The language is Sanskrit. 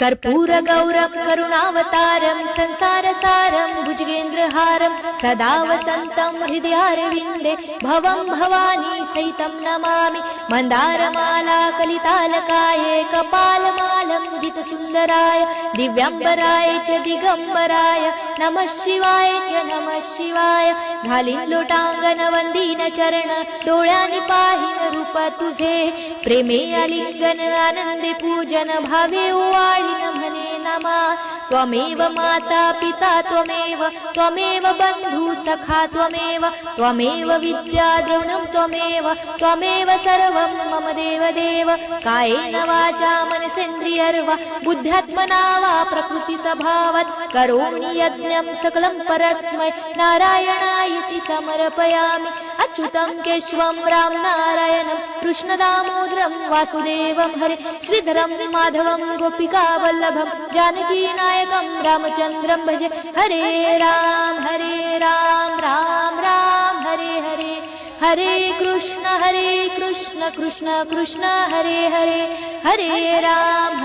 कर्पूरगौरं करुणावतारं संसारसारं भुजगेन्द्रहारं सदा वसन्तं हृदयारविन्दे भवं भवानी सहितं नमामि। मन्दारमाला कलितालकाये कपालमालं दितसुन्दराय दिव्याम्बराय च दिगम्बराय नमः शिवाय च नमः शिवाय। घालीन लोटांगण वंदीन चरण डोळ्यानी पाहीन रूप तुझे प्रेमे आलिंगन आनंदे पूजन भावे ओवाळीन म्हणे नमा। त्वमेव माता पिता त्वमेव बंधु सखा त्वमेव विद्या द्रविणं त्वमेव सर्वं मम देव कायेन वाचा मनसेन्द्रियर्वा बुद्ध्यात्मना वा प्रकृति स्वभावात् करोमि यज्ञं सकलं परस्मै नारायणायति समर्पयामि। अच्युतं केशवं राम नारायणं कृष्णदामोदरं वासुदेवं हरे श्रीधरं माधवं गोपिकावल्लभं जानकीनायकं रामचन्द्रं भजे। हरे राम राम राम हरे हरे हरे कृष्ण कृष्ण कृष्ण हरे हरे हरे राम